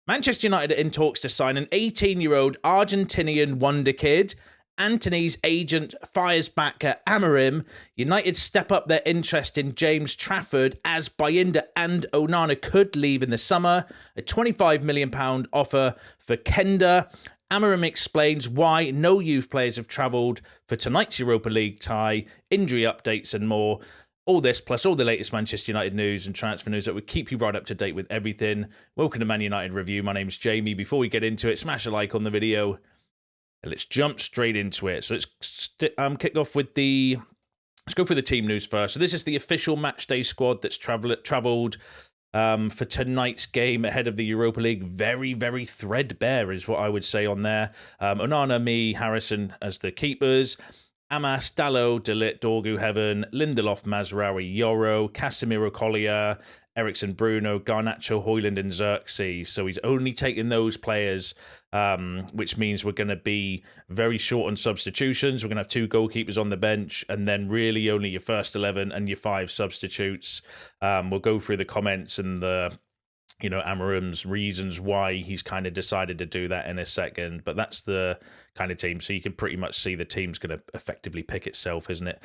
Manchester United are in talks to sign an 18-year-old Argentinian wonderkid. Antony's agent fires back at Amorim. United step up their interest in James Trafford as Bayinda and Onana could leave in the summer. A £25 million offer for Quenda. Amorim explains why no youth players have travelled for tonight's Europa League tie, injury updates and more. All this, plus all the latest Manchester United news and transfer news that would keep you right up to date with everything. Welcome to Man United Review. My name's Jamie. Before we get into it, smash a like on the video. And let's jump straight into it. So let's kick off with let's go through the team news first. So this is the official matchday squad that's travelled for tonight's game ahead of the Europa League. Very, very threadbare is what I would say on there. Onana, me, Harrison as the keepers. Amas, Dalot, De Ligt, Dorgu, Heaven, Lindelof, Mazraoui, Yoro, Casemiro, Collier, Eriksen, Bruno, Garnacho, Højlund, and Xerxes. So he's only taken those players, which means we're going to be very short on substitutions. We're going to have two goalkeepers on the bench, and then really only your first 11 and your 5 substitutes. We'll go through the comments and Amorim's reasons why he's kind of decided to do that in a second, but that's the kind of team. So you can pretty much see the team's going to effectively pick itself, isn't it?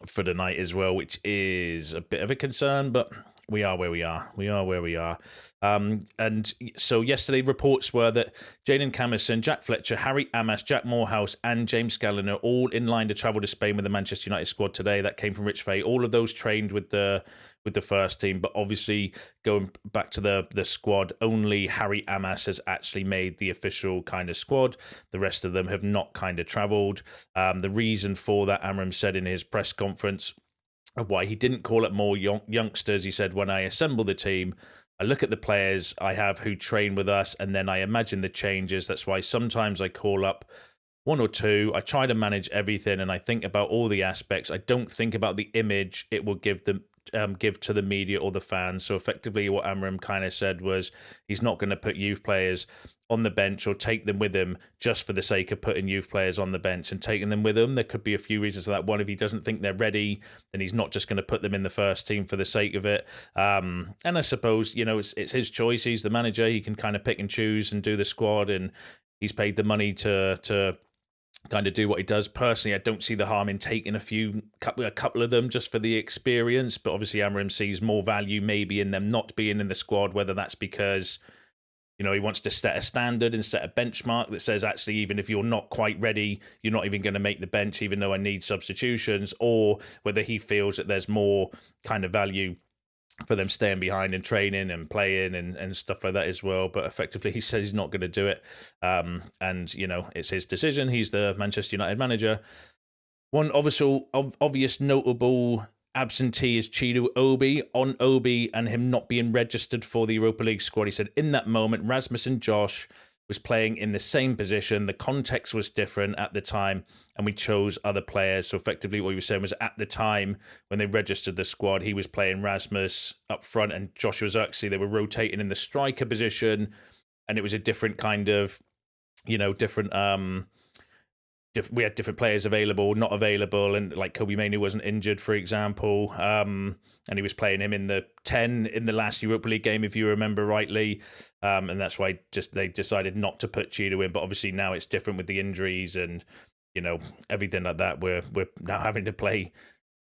For the night as well, which is a bit of a concern, but we are where we are. We are where we are. And so yesterday, reports were that Jayden Camerson, Jack Fletcher, Harry Amas, Jack Morehouse, and James Scallon are all in line to travel to Spain with the Manchester United squad today. That came from Rich Fay. All of those trained with the first team, but obviously going back to the squad, only Harry Amas has actually made the official kind of squad. The rest of them have not kind of travelled. The reason for that, Amorim said in his press conference, of why he didn't call up more youngsters. He said, when I assemble the team, I look at the players I have who train with us, and then I imagine the changes. That's why sometimes I call up 1 or 2. I try to manage everything, and I think about all the aspects. I don't think about the image it will give them. Give to the media or the fans. So effectively what Amorim kind of said was he's not going to put youth players on the bench or take them with him just for the sake of putting youth players on the bench and taking them with him. There could be a few reasons for that. One, if he doesn't think they're ready, then he's not just going to put them in the first team for the sake of it. And I suppose, it's his choice. He's the manager. He can kind of pick and choose and do the squad, and he's paid the money to kind of do what he does. Personally, I don't see the harm in taking a couple of them just for the experience, but obviously Amorim sees more value maybe in them not being in the squad, whether that's because he wants to set a standard and set a benchmark that says, actually, even if you're not quite ready, you're not even going to make the bench, even though I need substitutions, or whether he feels that there's more kind of value for them staying behind and training and playing and stuff like that as well. But effectively, he says he's not going to do it. And, it's his decision. He's the Manchester United manager. One obvious notable absentee is Chido Obi. On Obi and him not being registered for the Europa League squad, he said, in that moment, Rasmus and Josh was playing in the same position. The context was different at the time, and we chose other players. So effectively what he was saying was at the time when they registered the squad, he was playing Rasmus up front and Joshua Xerxes. They were rotating in the striker position, and it was a different kind of, we had different players available, not available, and like Kobe Mainoo wasn't injured, for example, and he was playing him in the 10 in the last Europa League game, if you remember rightly, and that's why they decided not to put Chido in. But obviously now it's different with the injuries and everything like that. We're now having to play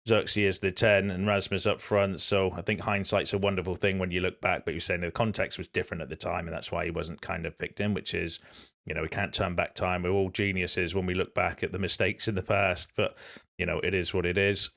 Xerxes as the 10 and Rasmus up front. So I think hindsight's a wonderful thing when you look back, but you're saying the context was different at the time, and that's why he wasn't kind of picked in, which is, we can't turn back time. We're all geniuses when we look back at the mistakes in the past, but, it is what it is.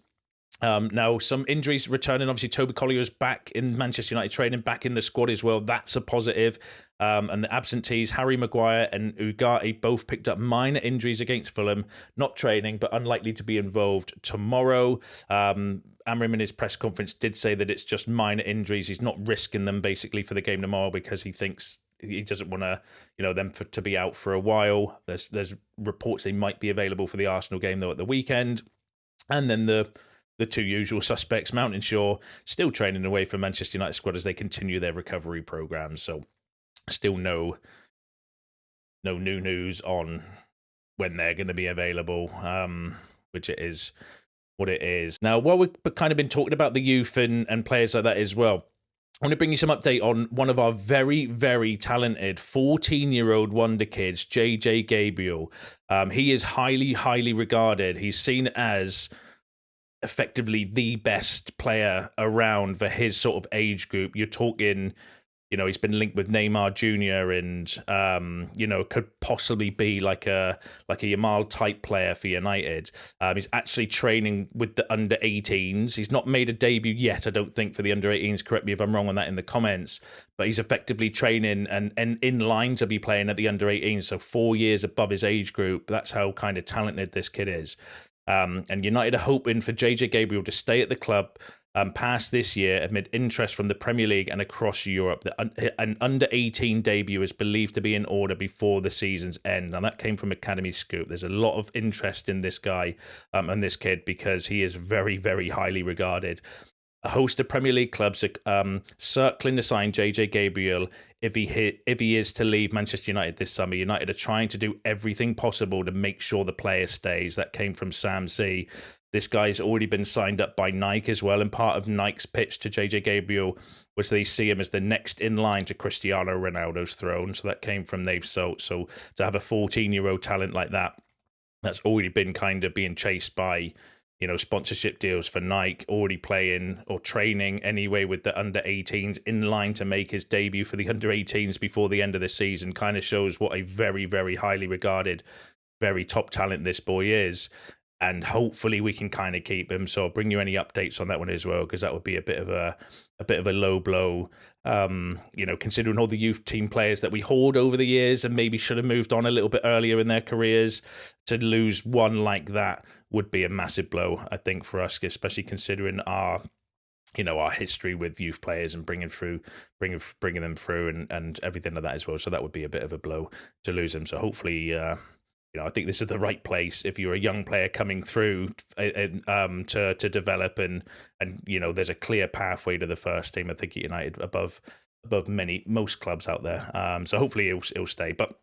Now, some injuries returning. Obviously, Toby Collier is back in Manchester United training, back in the squad as well. That's a positive. And the absentees, Harry Maguire and Ugarte, both picked up minor injuries against Fulham. Not training, but unlikely to be involved tomorrow. Amorim in his press conference did say that it's just minor injuries. He's not risking them, basically, for the game tomorrow because he thinks he doesn't want to, them to be out for a while. There's reports they might be available for the Arsenal game, though, at the weekend. And then the two usual suspects, Mount and Shaw, still training away from Manchester United squad as they continue their recovery programs. So still no new news on when they're going to be available, which it is what it is. Now, while we've kind of been talking about the youth and players like that as well, I want to bring you some update on one of our very, very talented 14-year-old wonder kids, JJ Gabriel. He is highly, highly regarded. He's seen as effectively the best player around for his sort of age group. You're talking, he's been linked with Neymar Jr. and, could possibly be like a Yamal type player for United. He's actually training with the under 18s. He's not made a debut yet, I don't think, for the under 18s. Correct me if I'm wrong on that in the comments. But he's effectively training and in line to be playing at the under 18s, so 4 years above his age group. That's how kind of talented this kid is. And United are hoping for JJ Gabriel to stay at the club past this year amid interest from the Premier League and across Europe. An under-18 debut is believed to be in order before the season's end. Now, that came from Academy Scoop. There's a lot of interest in this guy and this kid because he is very, very highly regarded. A host of Premier League clubs are circling to sign JJ Gabriel if he is to leave Manchester United this summer. United are trying to do everything possible to make sure the player stays. That came from Sam C. This guy's already been signed up by Nike as well, and part of Nike's pitch to JJ Gabriel was they see him as the next in line to Cristiano Ronaldo's throne. So that came from Nave Salt. So to have a 14-year-old talent like that, that's already been kind of being chased by sponsorship deals for Nike, already playing or training anyway with the under 18s, in line to make his debut for the under 18s before the end of the season, kind of shows what a very, very highly regarded, very top talent this boy is. And hopefully we can kind of keep him. So I'll bring you any updates on that one as well, because that would be a bit of a low blow. Considering all the youth team players that we hoard over the years and maybe should have moved on a little bit earlier in their careers, to lose one like that would be a massive blow, I think, for us, especially considering our history with youth players and bringing them through and everything like that as well. So that would be a bit of a blow to lose them. So hopefully, I think this is the right place if you're a young player coming through to develop and there's a clear pathway to the first team. I think at United above most clubs out there. So hopefully it'll stay. But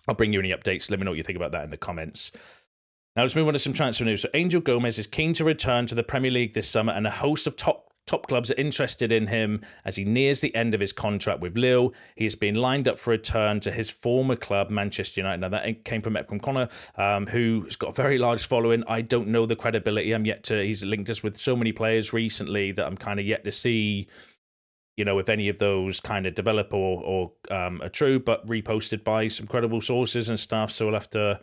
I'll bring you any updates. Let me know what you think about that in the comments. Now let's move on to some transfer news. So Angel Gomez is keen to return to the Premier League this summer, and a host of top clubs are interested in him as he nears the end of his contract with Lille. He has been lined up for a return to his former club, Manchester United. Now, that came from Ekram Connor, who's got a very large following. I don't know the credibility. He's linked us with so many players recently that I'm kind of yet to see, if any of those kind of develop or are true, but reposted by some credible sources and stuff. So we'll have to,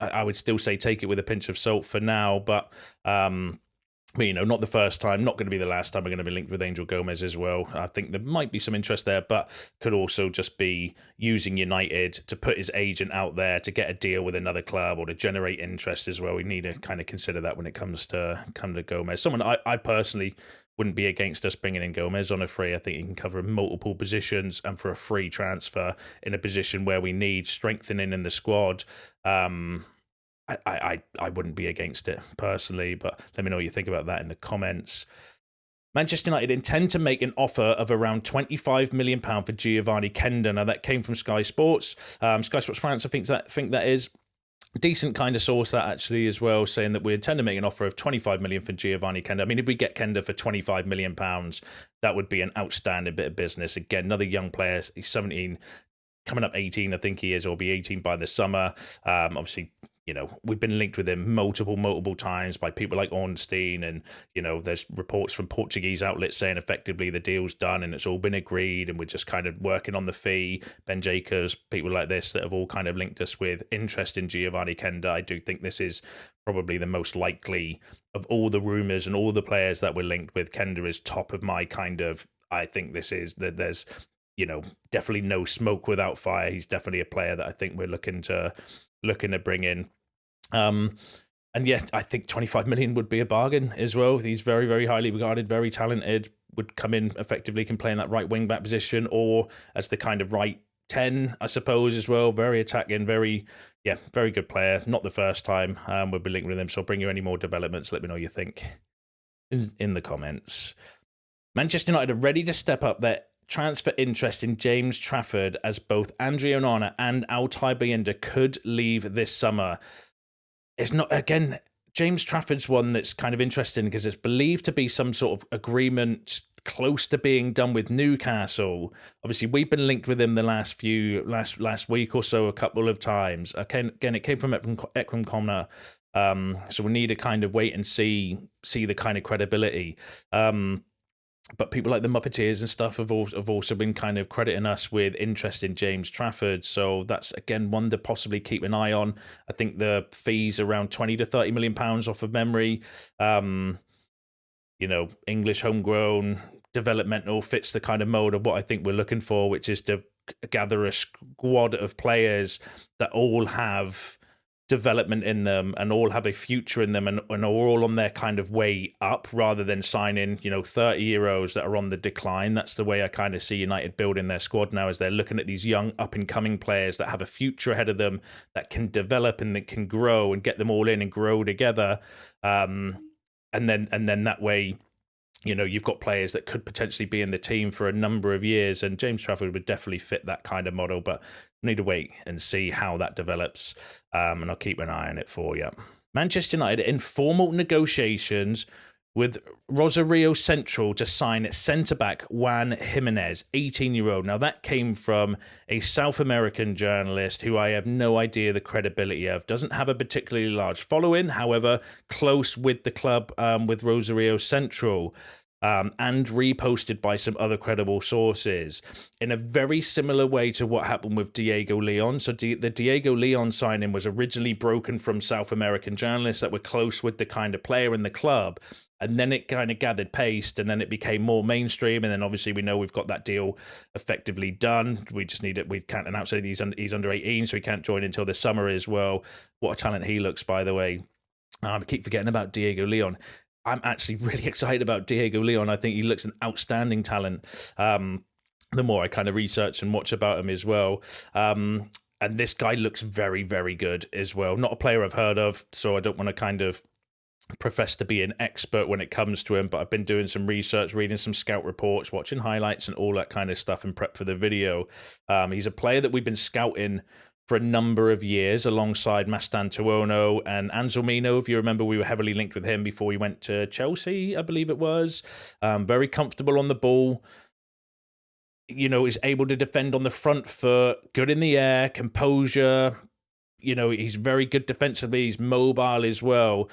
I would still say take it with a pinch of salt for now, but not the first time, not going to be the last time we're going to be linked with Angel Gomez as well. I think there might be some interest there, but could also just be using United to put his agent out there to get a deal with another club or to generate interest as well. We need to kind of consider that when it comes to Gomez. Someone I personally wouldn't be against us bringing in Gomez on a free. I think he can cover multiple positions, and for a free transfer in a position where we need strengthening in the squad, I wouldn't be against it personally, but let me know what you think about that in the comments. Manchester United intend to make an offer of around £25 million for Geovany Quenda. Now, that came from Sky Sports. Sky Sports France, I think that is a decent kind of source, that actually, as well, saying that we intend to make an offer of £25 million for Geovany Quenda. I mean, if we get Quenda for £25 million, that would be an outstanding bit of business. Again, another young player. He's 17, coming up 18, I think he is, or be 18 by the summer. Obviously, we've been linked with him multiple times by people like Ornstein, and, there's reports from Portuguese outlets saying effectively the deal's done and it's all been agreed and we're just kind of working on the fee. Ben Jacobs, people like this that have all kind of linked us with interest in Geovany Quenda. I do think this is probably the most likely of all the rumours and all the players that we're linked with. Quenda is top of my kind of, I think this is, that there's, definitely no smoke without fire. He's definitely a player that I think we're looking to bring in. And yet I think 25 million would be a bargain as well. He's very, very highly regarded, very talented, would come in effectively, can play in that right wing back position or as the kind of right 10, I suppose, as well. Very attacking, very good player. Not the first time we'll be linked with him. So I'll bring you any more developments. Let me know what you think in the comments. Manchester United are ready to step up their transfer interest in James Trafford as both Andre Onana and Altay Bayindir could leave this summer. It's not, again, James Trafford's one that's kind of interesting because it's believed to be some sort of agreement close to being done with Newcastle. Obviously, we've been linked with him the last week or so a couple of times. Again, it came from Ekrem Komna. So we need to kind of wait and see the kind of credibility. But people like the Muppeteers and stuff have also been kind of crediting us with interest in James Trafford. So that's, again, one to possibly keep an eye on. I think the fees around 20 to 30 million pounds off of memory. English homegrown, developmental, fits the kind of mold of what I think we're looking for, which is to gather a squad of players that all have development in them and all have a future in them and are all on their kind of way up, rather than signing 30-year-olds that are on the decline. That's the way I kind of see United building their squad now, as they're looking at these young up and coming players that have a future ahead of them, that can develop and that can grow, and get them all in and grow together, and then that way you've got players that could potentially be in the team for a number of years, and James Trafford would definitely fit that kind of model, but we need to wait and see how that develops, and I'll keep an eye on it for you. Manchester United in formal negotiations with Rosario Central to sign centre-back Juan Gimenez, 18-year-old. Now, that came from a South American journalist who I have no idea the credibility of. Doesn't have a particularly large following, however, close with the club, with Rosario Central, and reposted by some other credible sources in a very similar way to what happened with Diego Leon. So the Diego Leon signing was originally broken from South American journalists that were close with the kind of player in the club, and then it kind of gathered pace, and then it became more mainstream, and then obviously we know we've got that deal effectively done. We just need it. We can't announce it. He's under 18, so he can't join until the summer as well. What a talent he looks, by the way. I keep forgetting about Diego Leon. I'm actually really excited about Diego Leon. I think he looks an outstanding talent. The more I kind of research and watch about him as well. And this guy looks very, very good as well. Not a player I've heard of, so I don't want to kind of profess to be an expert when it comes to him, but I've been doing some research, reading some scout reports, watching highlights and all that kind of stuff in prep for the video. He's a player that we've been scouting for a number of years alongside Mastantuono and Anselmino. If you remember, we were heavily linked with him before he went to Chelsea, I believe it was. Very comfortable on the ball. Is able to defend on the front foot, good in the air, composure. He's very good defensively. He's mobile as well.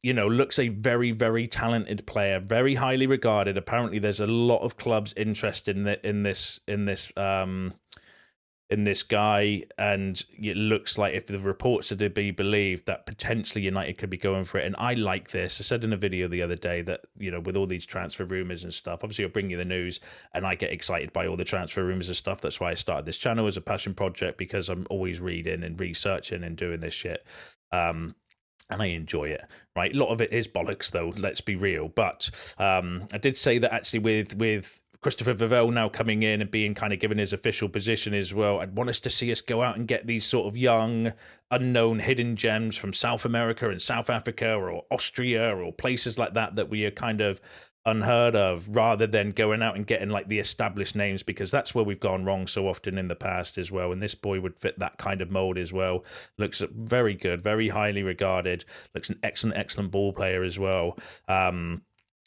Looks a very, very talented player, very highly regarded. Apparently, there's a lot of clubs interested in this guy, and it looks like, if the reports are to be believed, that potentially United could be going for it. And I like this. I said in a video the other day that, with all these transfer rumours and stuff, obviously I'll bring you the news, and I get excited by all the transfer rumours and stuff. That's why I started this channel as a passion project, because I'm always reading and researching and doing this shit. And I enjoy it, right? A lot of it is bollocks, though, let's be real. But I did say that actually with Christopher Vivell now coming in and being kind of given his official position as well, I'd want us to see us go out and get these sort of young, unknown, hidden gems from South America and South Africa or Austria or places like that we are kind of unheard of, rather than going out and getting like the established names, because that's where we've gone wrong so often in the past as well. And this boy would fit that kind of mold as well. Looks very good, very highly regarded, looks an excellent ball player as well.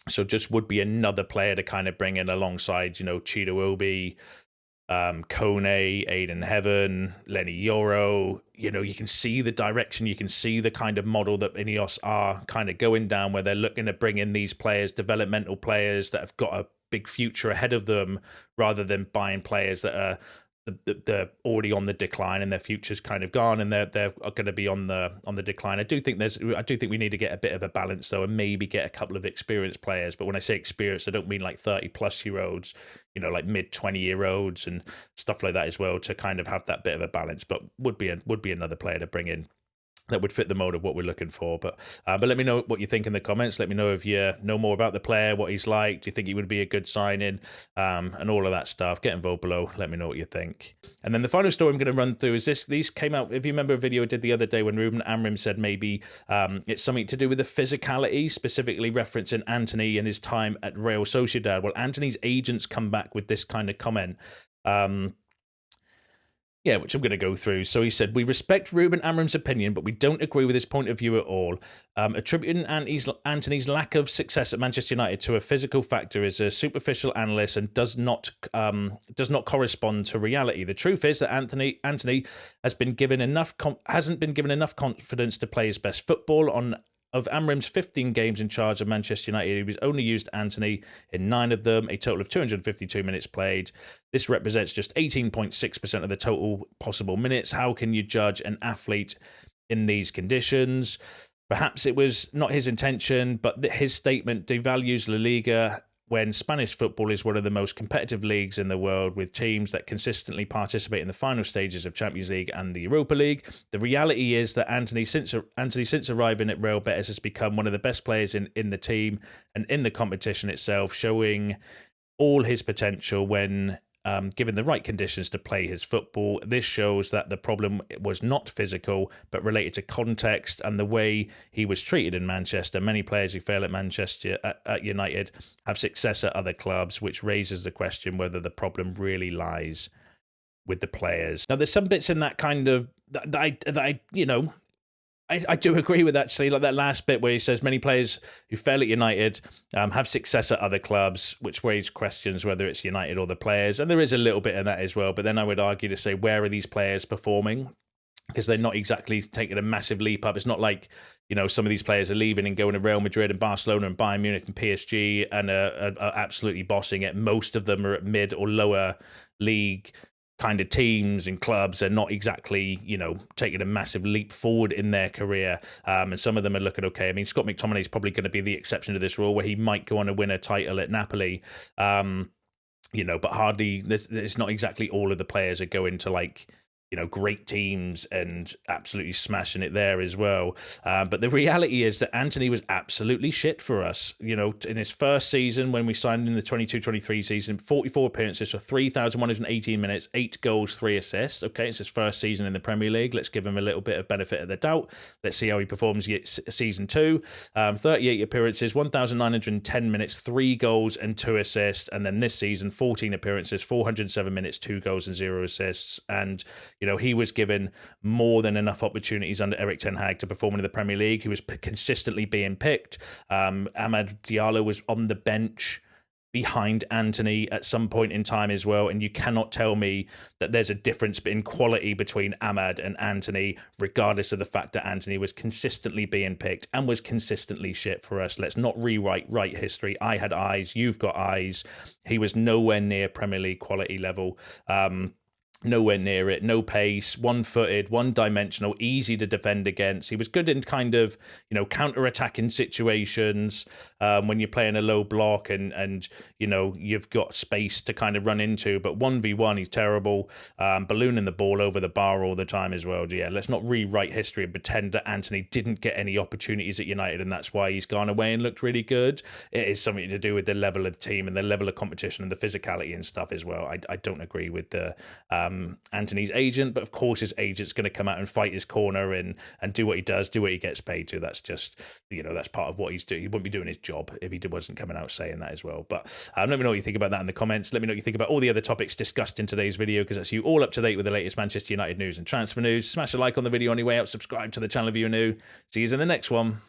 So just would be another player to kind of bring in alongside, Chido Obi, Kone, Aiden Heaven, Lenny Yoro. You can see the direction, you can see the kind of model that Ineos are kind of going down, where they're looking to bring in these players, developmental players that have got a big future ahead of them, rather than buying players that are they're already on the decline and their future's kind of gone, and they're going to be on the decline. I do think we need to get a bit of a balance though, and maybe get a couple of experienced players. But when I say experienced, I don't mean like 30-plus-year-olds, like mid-20-year-olds and stuff like that as well, to kind of have that bit of a balance. But would be another player to bring in that would fit the mold of what we're looking for. But let me know what you think in the comments. Let me know if you know more about the player, what he's like. Do you think he would be a good signing, and all of that stuff? Get involved below. Let me know what you think. And then the final story I'm going to run through is this. These came out, if you remember a video I did the other day when Ruben Amorim said maybe it's something to do with the physicality, specifically referencing Antony and his time at Real Sociedad. Well, Antony's agents come back with this kind of comment. Yeah, which I'm going to go through. So he said, we respect Ruben Amorim's opinion, but we don't agree with his point of view at all. Attributing Antony's lack of success at Manchester United to a physical factor is a superficial analyst and does not correspond to reality. The truth is that Antony has been given hasn't been given enough confidence to play his best football. Of Amorim's 15 games in charge of Manchester United, he was only used Antony in 9 of them, a total of 252 minutes played. This represents just 18.6% of the total possible minutes. How can you judge an athlete in these conditions? Perhaps it was not his intention, but his statement devalues La Liga when Spanish football is one of the most competitive leagues in the world, with teams that consistently participate in the final stages of Champions League and the Europa League. The reality is that Antony, since arriving at Real Betis, has become one of the best players in the team and in the competition itself, showing all his potential when given the right conditions to play his football. This shows that the problem was not physical, but related to context and the way he was treated in Manchester. Many players who fail at Manchester at United have success at other clubs, which raises the question whether the problem really lies with the players. Now, there's some bits in that kind of that I I do agree with actually, like that last bit where he says many players who fail at United have success at other clubs, which raises questions whether it's United or the players. And there is a little bit of that as well. But then I would argue to say, where are these players performing? Because they're not exactly taking a massive leap up. It's not like, some of these players are leaving and going to Real Madrid and Barcelona and Bayern Munich and PSG and are absolutely bossing it. Most of them are at mid or lower league kind of teams and clubs are not exactly, taking a massive leap forward in their career. And some of them are looking okay. I mean, Scott McTominay is probably going to be the exception to this rule, where he might go on to win a title at Napoli. But hardly, it's not exactly all of the players are going to great teams and absolutely smashing it there as well. But the reality is that Antony was absolutely shit for us. In his first season, when we signed in the 22-23 season, 44 appearances for 3,118 minutes, 8 goals, 3 assists. Okay, it's his first season in the Premier League. Let's give him a little bit of benefit of the doubt. Let's see how he performs season 2. 38 appearances, 1,910 minutes, 3 goals and 2 assists. And then this season, 14 appearances, 407 minutes, 2 goals and 0 assists. And he was given more than enough opportunities under Erik ten Hag to perform in the Premier League. He was consistently being picked. Amad Diallo was on the bench behind Antony at some point in time as well, and you cannot tell me that there's a difference in quality between Amad and Antony, regardless of the fact that Antony was consistently being picked and was consistently shit for us. Let's not rewrite history. I had eyes, you've got eyes. He was nowhere near Premier League quality level. Nowhere near it. No pace, one-footed, one-dimensional, easy to defend against. He was good in kind of, counter-attacking situations when you're playing a low block and you've got space to kind of run into. But 1v1, he's terrible. Ballooning the ball over the bar all the time as well. Yeah, let's not rewrite history and pretend that Antony didn't get any opportunities at United and that's why he's gone away and looked really good. It is something to do with the level of the team and the level of competition and the physicality and stuff as well. I don't agree with the Antony's agent, but of course his agent's going to come out and fight his corner and do what he does, do what he gets paid to. That's just, that's part of what he's doing. He wouldn't be doing his job if he wasn't coming out saying that as well. But let me know what you think about that in the comments. Let me know what you think about all the other topics discussed in today's video, because that's you all up to date with the latest Manchester United news and transfer news. Smash a like on the video on your way out, subscribe to the channel if you're new. See you in the next one.